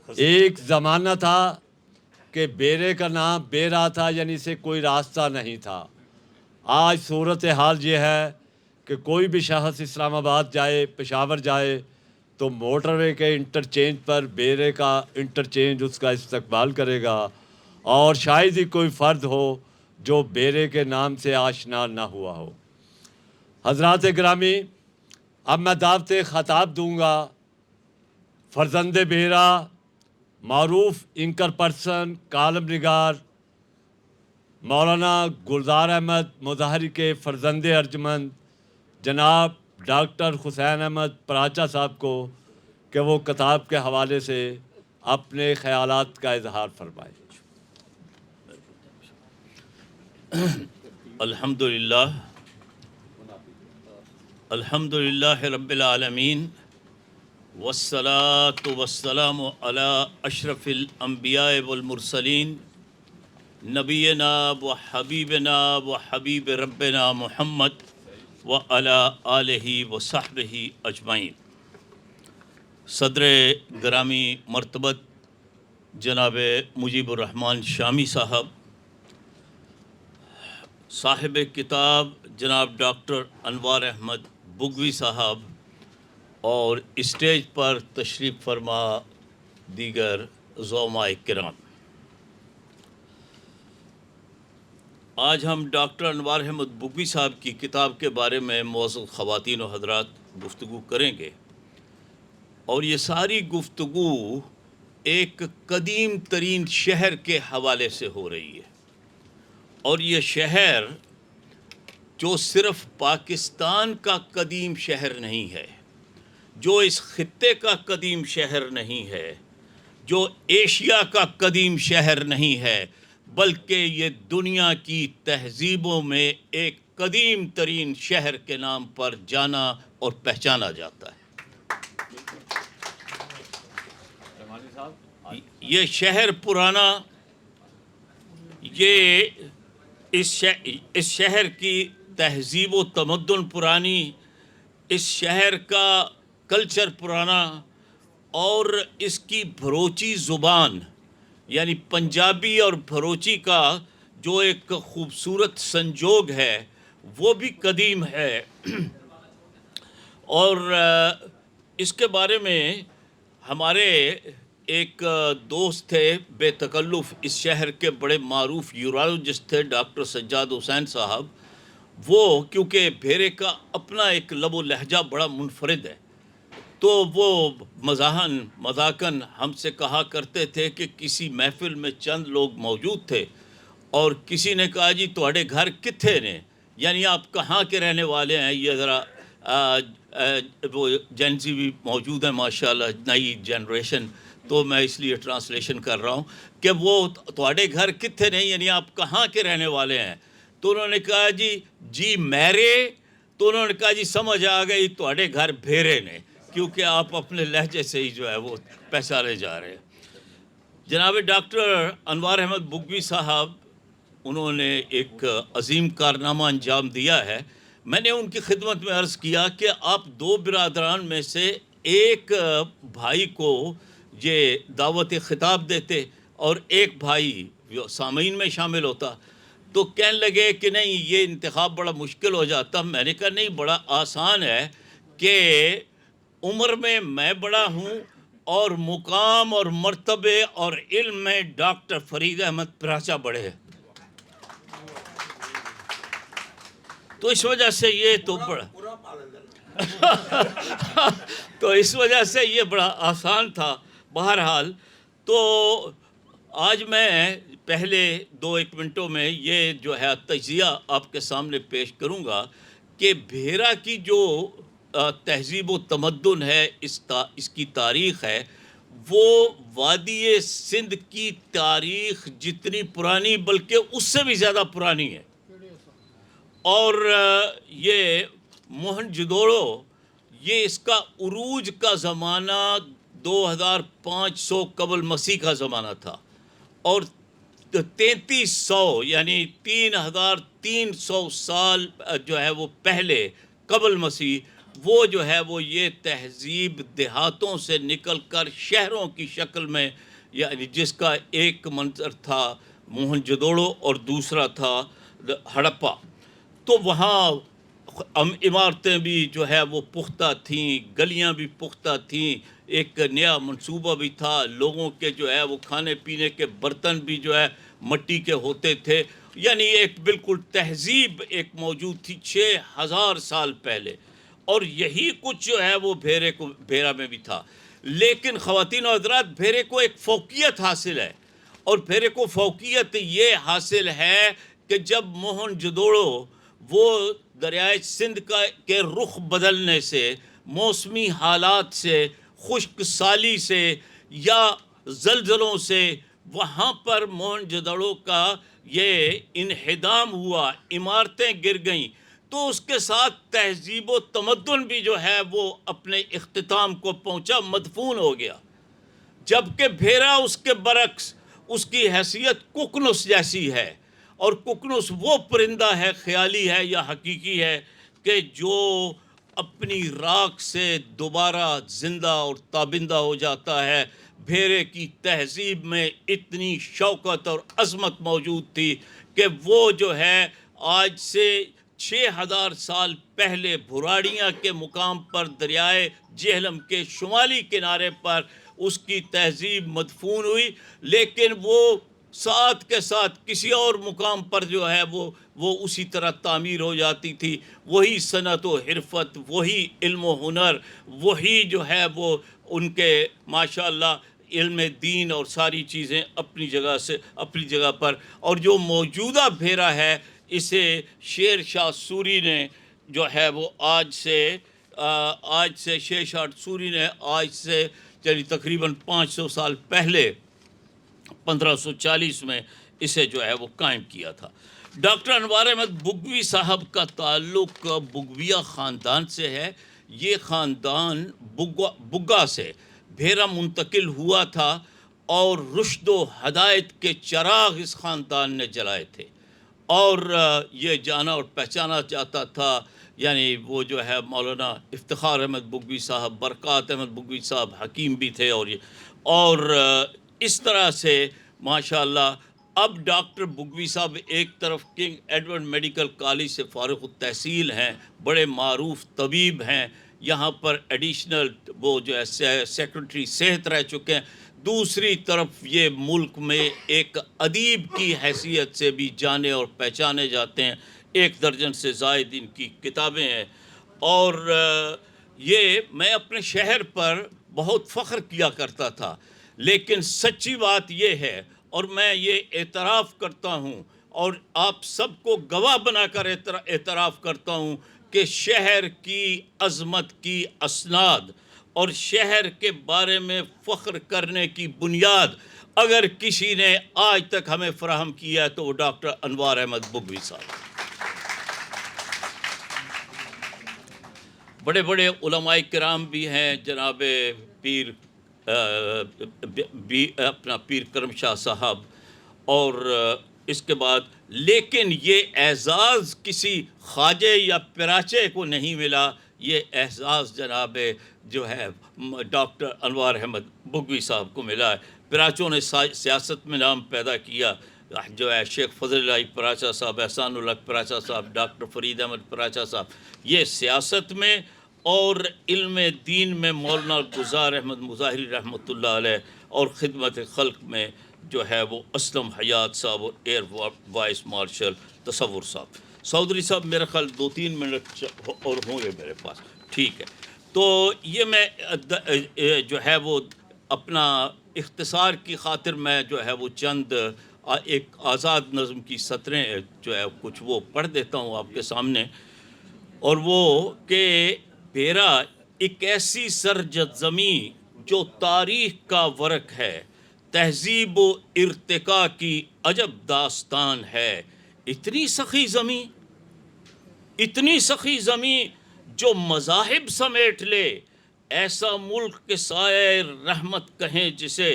ایک زمانہ تھا کہ بیرے کا نام بیرا تھا، یعنی سے کوئی راستہ نہیں تھا۔ آج صورت حال یہ ہے کہ کوئی بھی شخص اسلام آباد جائے، پشاور جائے، تو موٹر وے کے انٹرچینج پر بیرے کا انٹرچینج اس کا استقبال کرے گا، اور شاید ہی کوئی فرد ہو جو بیرے کے نام سے آشنا نہ ہوا ہو۔ حضرات گرامی، اب میں دعوت خطاب دوں گا فرزند بیرا، معروف اینکر پرسن، کالم نگار مولانا گلزار احمد مظاہری کے فرزند ارجمند جناب ڈاکٹر حسین احمد پراچا صاحب کو، کہ وہ کتاب کے حوالے سے اپنے خیالات کا اظہار فرمائیں۔ الحمدللہ رب العالمین، والصلاة والسلام علی اشرف الانبیاء والمرسلین، نبینا و حبیبنا و حبیب ربنا محمد و علی آلہ و صحبہ اجمعین۔ صدر گرامی مرتبت جناب مجیب الرحمن شامی صاحب، صاحب کتاب جناب ڈاکٹر انوار احمد بگوی صاحب، اور اسٹیج پر تشریف فرما دیگر زعماء کرام، آج ہم ڈاکٹر انوار احمد بگوی صاحب کی کتاب کے بارے میں معزز خواتین و حضرات گفتگو کریں گے، اور یہ ساری گفتگو ایک قدیم ترین شہر کے حوالے سے ہو رہی ہے، اور یہ شہر جو صرف پاکستان کا قدیم شہر نہیں ہے، جو اس خطے کا قدیم شہر نہیں ہے، جو ایشیا کا قدیم شہر نہیں ہے، بلکہ یہ دنیا کی تہذیبوں میں ایک قدیم ترین شہر کے نام پر جانا اور پہچانا جاتا ہے۔ یہ شہر پرانا، یہ اس شہر کی تہذیب و تمدن پرانی، اس شہر کا کلچر پرانا، اور اس کی بھروچی زبان یعنی پنجابی اور بھروچی کا جو ایک خوبصورت سنجوگ ہے وہ بھی قدیم ہے۔ اور اس کے بارے میں ہمارے ایک دوست تھے بے تکلف، اس شہر کے بڑے معروف یورالوجسٹ تھے، ڈاکٹر سجاد حسین صاحب۔ وہ کیونکہ بھیرے کا اپنا ایک لب و لہجہ بڑا منفرد ہے، تو وہ مذاقاً ہم سے کہا کرتے تھے کہ کسی محفل میں چند لوگ موجود تھے، اور کسی نے کہا جی تواڈے گھر کتھے نے، یعنی آپ کہاں کے رہنے والے ہیں۔ یہ ذرا وہ جینزی بھی موجود ہیں ماشاءاللہ، نئی جنریشن، تو میں اس لیے ٹرانسلیشن کر رہا ہوں کہ وہ تواڈے گھر کتھے نے، یعنی آپ کہاں کے رہنے والے ہیں۔ تو انہوں نے کہا جی میرے، تو انہوں نے کہا جی سمجھ آ گئی تواڈے گھر بھیرے نے، کیونکہ آپ اپنے لہجے سے ہی جو ہے وہ پہچانے جا رہے ہیں۔ جناب ڈاکٹر انوار احمد بگوی صاحب، انہوں نے ایک عظیم کارنامہ انجام دیا ہے۔ میں نے ان کی خدمت میں عرض کیا کہ آپ دو برادران میں سے ایک بھائی کو یہ دعوت خطاب دیتے اور ایک بھائی سامعین میں شامل ہوتا، تو کہنے لگے کہ نہیں یہ انتخاب بڑا مشکل ہو جاتا۔ میں نے کہا نہیں، بڑا آسان ہے کہ عمر میں بڑا ہوں، اور مقام اور مرتبے اور علم میں ڈاکٹر فرید احمد پراچا بڑے ہیں، تو اس وجہ سے یہ تو بڑا تو اس وجہ سے یہ بڑا آسان تھا۔ بہرحال تو آج میں پہلے 2-1 منٹوں میں یہ جو ہے تجزیہ آپ کے سامنے پیش کروں گا کہ بھیرا کی جو تہذیب و تمدن ہے، اس کی تاریخ ہے، وہ وادی سندھ کی تاریخ جتنی پرانی بلکہ اس سے بھی زیادہ پرانی ہے۔ اور یہ موہن جدوڑو، یہ اس کا عروج کا زمانہ 2500 قبل مسیح کا زمانہ تھا، اور 3300 یعنی 3300 سال جو ہے وہ پہلے قبل مسیح وہ جو ہے وہ یہ تہذیب دیہاتوں سے نکل کر شہروں کی شکل میں، یعنی جس کا ایک منظر تھا موہن جدوڑو اور دوسرا تھا ہڑپا، تو وہاں عمارتیں بھی جو ہے وہ پختہ تھیں، گلیاں بھی پختہ تھیں، ایک نیا منصوبہ بھی تھا، لوگوں کے جو ہے وہ کھانے پینے کے برتن بھی جو ہے مٹی کے ہوتے تھے، یعنی ایک بالکل تہذیب ایک موجود تھی 6000 سال پہلے، اور یہی کچھ جو ہے وہ بھیرا میں بھی تھا۔ لیکن خواتین و حضرات، بھیرے کو ایک فوقیت حاصل ہے، اور بھیرے کو فوقیت یہ حاصل ہے کہ جب موہن جدوڑو وہ دریائے سندھ کے رخ بدلنے سے، موسمی حالات سے، خشک سالی سے یا زلزلوں سے، وہاں پر موہن جدوڑو کا یہ انہدام ہوا، عمارتیں گر گئیں، تو اس کے ساتھ تہذیب و تمدن بھی جو ہے وہ اپنے اختتام کو پہنچا، مدفون ہو گیا۔ جبکہ بھیرا اس کے برعکس، اس کی حیثیت ککنس جیسی ہے، اور ککنس وہ پرندہ ہے، خیالی ہے یا حقیقی ہے، کہ جو اپنی راکھ سے دوبارہ زندہ اور تابندہ ہو جاتا ہے۔ بھیرے کی تہذیب میں اتنی شوکت اور عظمت موجود تھی کہ وہ جو ہے آج سے 6000 سال پہلے بھراڑیاں کے مقام پر دریائے جہلم کے شمالی کنارے پر اس کی تہذیب مدفون ہوئی، لیکن وہ ساتھ کے ساتھ کسی اور مقام پر جو ہے وہ اسی طرح تعمیر ہو جاتی تھی۔ وہی صنعت و حرفت، وہی علم و ہنر، وہی جو ہے وہ ان کے ماشاءاللہ علم دین اور ساری چیزیں اپنی جگہ پر۔ اور جو موجودہ بھیرا ہے، اسے شیر شاہ سوری نے جو ہے وہ آج سے شیر شاہ سوری نے آج سے یعنی تقریباً 500 سال پہلے 1540 میں اسے جو ہے وہ قائم کیا تھا۔ ڈاکٹر انوار احمد بگوی صاحب کا تعلق بگویہ خاندان سے ہے۔ یہ خاندان بگا سے بھیرا منتقل ہوا تھا، اور رشد و ہدایت کے چراغ اس خاندان نے جلائے تھے، اور یہ جانا اور پہچانا جاتا تھا، یعنی وہ جو ہے مولانا افتخار احمد بگوی صاحب، برکات احمد بگوی صاحب حکیم بھی تھے، اور اس طرح سے ماشاءاللہ اب ڈاکٹر بگوی صاحب ایک طرف کنگ ایڈورڈ میڈیکل کالج سے فارغ التحصیل ہیں، بڑے معروف طبیب ہیں، یہاں پر ایڈیشنل وہ جو ہے سیکرٹری صحت رہ چکے ہیں۔ دوسری طرف یہ ملک میں ایک ادیب کی حیثیت سے بھی جانے اور پہچانے جاتے ہیں، 1 درجن سے زائد ان کی کتابیں ہیں، اور یہ میں اپنے شہر پر بہت فخر کیا کرتا تھا، لیکن سچی بات یہ ہے، اور میں یہ اعتراف کرتا ہوں اور آپ سب کو گواہ بنا کر اعتراف کرتا ہوں کہ شہر کی عظمت کی اسناد اور شہر کے بارے میں فخر کرنے کی بنیاد اگر کسی نے آج تک ہمیں فراہم کیا ہے تو وہ ڈاکٹر انوار احمد بگوی صاحب۔ بڑے بڑے علماء کرام بھی ہیں، جناب اپنا پیر کرم شاہ صاحب، اور اس کے بعد لیکن یہ اعزاز کسی خواجے یا پراچے کو نہیں ملا، یہ اعزاز جناب جو ہے ڈاکٹر انوار احمد بگوی صاحب کو ملا ہے۔ پراچوں نے سیاست میں نام پیدا کیا، جو ہے شیخ فضل اللہ پراچا صاحب، احسان الحق پراچا صاحب، ڈاکٹر فرید احمد پراچا صاحب، یہ سیاست میں، اور علم دین میں مولانا گلزار احمد مظاہری رحمۃ اللہ علیہ، اور خدمت خلق میں جو ہے وہ اسلم حیات صاحب اور ایئر وائس مارشل تصور صاحب۔ چودھری صاحب میرا خیال 2-3 منٹ اور ہوں گے میرے پاس، ٹھیک ہے؟ تو یہ میں جو ہے وہ اپنا اختصار کی خاطر میں جو ہے وہ چند ایک آزاد نظم کی سطریں جو ہے کچھ وہ پڑھ دیتا ہوں آپ کے سامنے، اور وہ کہ بھیرا ایک ایسی سرزد زمیں جو تاریخ کا ورق ہے، تہذیب و ارتقاء کی عجب داستان ہے، اتنی سخی زمیں جو مذاہب سمیٹ لے، ایسا ملک کے سائے رحمت کہیں جسے،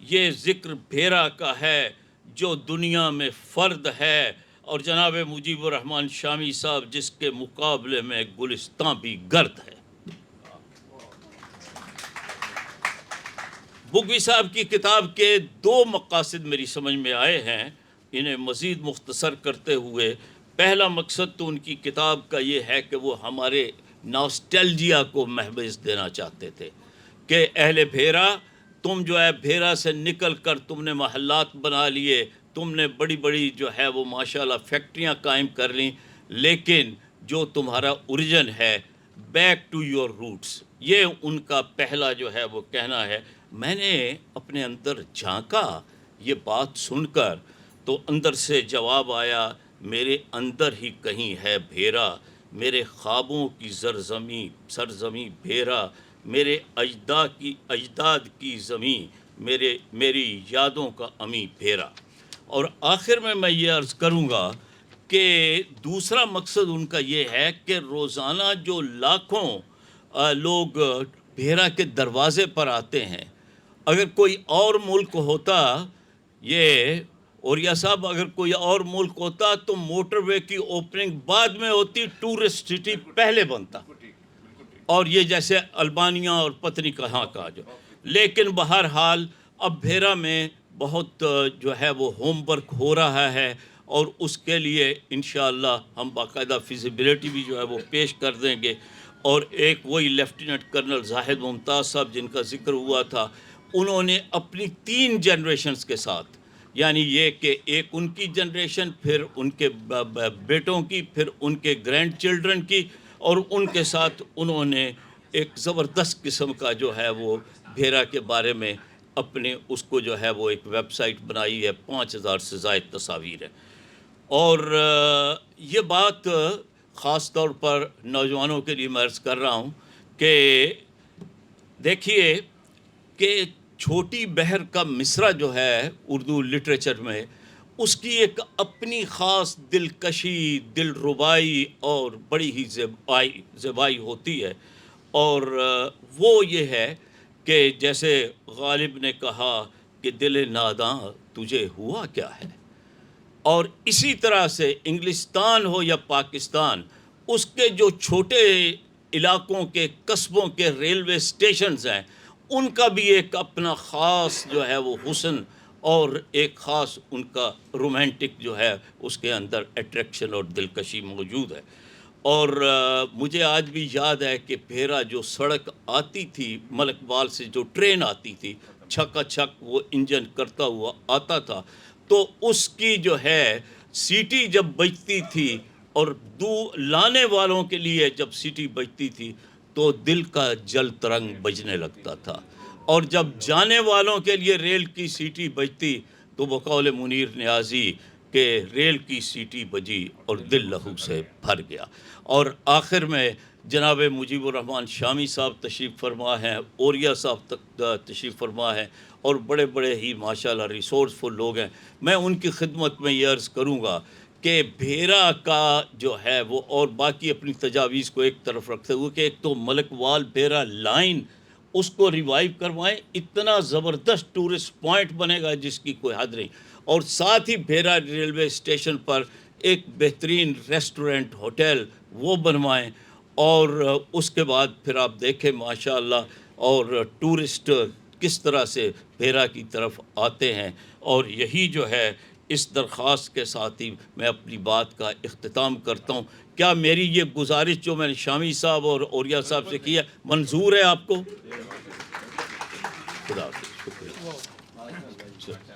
یہ ذکر بھیرا کا ہے جو دنیا میں فرد ہے، اور جناب مجیب الرحمان شامی صاحب جس کے مقابلے میں گلستان بھی گرد ہے۔ بگوی صاحب کی کتاب کے دو مقاصد میری سمجھ میں آئے ہیں، انہیں مزید مختصر کرتے ہوئے۔ پہلا مقصد تو ان کی کتاب کا یہ ہے کہ وہ ہمارے ناسٹیلجیا کو محبس دینا چاہتے تھے کہ اہل بھیرا، تم جو ہے بھیرا سے نکل کر تم نے محلات بنا لیے، تم نے بڑی بڑی جو ہے وہ ماشاءاللہ فیکٹریاں قائم کر لیں، لیکن جو تمہارا اوریجن ہے، بیک ٹو یور روٹس، یہ ان کا پہلا جو ہے وہ کہنا ہے۔ میں نے اپنے اندر جھانکا یہ بات سن کر تو اندر سے جواب آیا، میرے اندر ہی کہیں ہے بھیرا، میرے خوابوں کی سرزمیں بھیرا، میرے اجداد کی زمین، میری یادوں کا امی بھیرا۔ اور آخر میں یہ عرض کروں گا کہ دوسرا مقصد ان کا یہ ہے کہ روزانہ جو لاکھوں لوگ بھیرا کے دروازے پر آتے ہیں، اگر کوئی اور ملک ہوتا، یہ اوریا صاحب، اگر کوئی اور ملک ہوتا تو موٹر وے کی اوپننگ بعد میں ہوتی، ٹورسٹ سٹی پہلے بنتا، اور یہ جیسے البانیہ اور پتنی کہاں کا جو، لیکن بہرحال اب بھیرا میں بہت جو ہے وہ ہوم ورک ہو رہا ہے، اور اس کے لیے انشاءاللہ ہم باقاعدہ فیزیبلٹی بھی جو ہے وہ پیش کر دیں گے۔ اور ایک وہی لیفٹیننٹ کرنل زاہد ممتاز صاحب جن کا ذکر ہوا تھا، انہوں نے اپنی 3 جنریشنز کے ساتھ، یعنی یہ کہ ایک ان کی جنریشن، پھر ان کے بیٹوں کی، پھر ان کے گرینڈ چلڈرن کی، اور ان کے ساتھ انہوں نے ایک زبردست قسم کا جو ہے وہ بھیرا کے بارے میں اپنے اس کو جو ہے وہ ایک ویب سائٹ بنائی ہے، 5000 سے زائد تصاویر ہے۔ اور یہ بات خاص طور پر نوجوانوں کے لیے میں عرض کر رہا ہوں کہ دیکھیے کہ چھوٹی بہر کا مصرع جو ہے اردو لٹریچر میں، اس کی ایک اپنی خاص دلکشی، دل ربائی اور بڑی ہی زیبائی ہوتی ہے، اور وہ یہ ہے کہ جیسے غالب نے کہا کہ دل ناداں تجھے ہوا کیا ہے، اور اسی طرح سے انگلستان ہو یا پاکستان، اس کے جو چھوٹے علاقوں کے قصبوں کے ریلوے اسٹیشنز ہیں، ان کا بھی ایک اپنا خاص جو ہے وہ حسن اور ایک خاص ان کا رومانٹک جو ہے اس کے اندر اٹریکشن اور دلکشی موجود ہے۔ اور مجھے آج بھی یاد ہے کہ بھیرا جو سڑک آتی تھی ملک بال سے، جو ٹرین آتی تھی، چھکا چھک وہ انجن کرتا ہوا آتا تھا، تو اس کی جو ہے سیٹی جب بجتی تھی اور لانے والوں کے لیے جب سیٹی بجتی تھی تو دل کا جل ترنگ بجنے لگتا تھا، اور جب جانے والوں کے لیے ریل کی سیٹی بجتی تو بقول منیر نیازی کہ ریل کی سیٹی بجی اور دل لہو سے بھر گیا۔ اور آخر میں جناب مجیب الرحمان شامی صاحب تشریف فرما ہیں، اوریا صاحب تشریف فرما ہیں، اور بڑے بڑے ہی ماشاءاللہ ریسورسفل لوگ ہیں۔ میں ان کی خدمت میں یہ عرض کروں گا کہ بھیرا کا جو ہے وہ، اور باقی اپنی تجاویز کو ایک طرف رکھتے ہوئے، کہ ایک تو ملک وال بھیرا لائن اس کو ریوائیو کروائیں، اتنا زبردست ٹورسٹ پوائنٹ بنے گا جس کی کوئی حد نہیں، اور ساتھ ہی بھیرا ریلوے اسٹیشن پر ایک بہترین ریسٹورنٹ ہوٹل وہ بنوائیں، اور اس کے بعد پھر آپ دیکھیں ماشاءاللہ اور ٹورسٹ کس طرح سے بھیرا کی طرف آتے ہیں۔ اور یہی جو ہے اس درخواست کے ساتھ ہی میں اپنی بات کا اختتام کرتا ہوں۔ کیا میری یہ گزارش جو میں نے شامی صاحب اور اوریا صاحب سے کی ہے منظور ہے آپ کو؟ خدا حافظ، شکریہ۔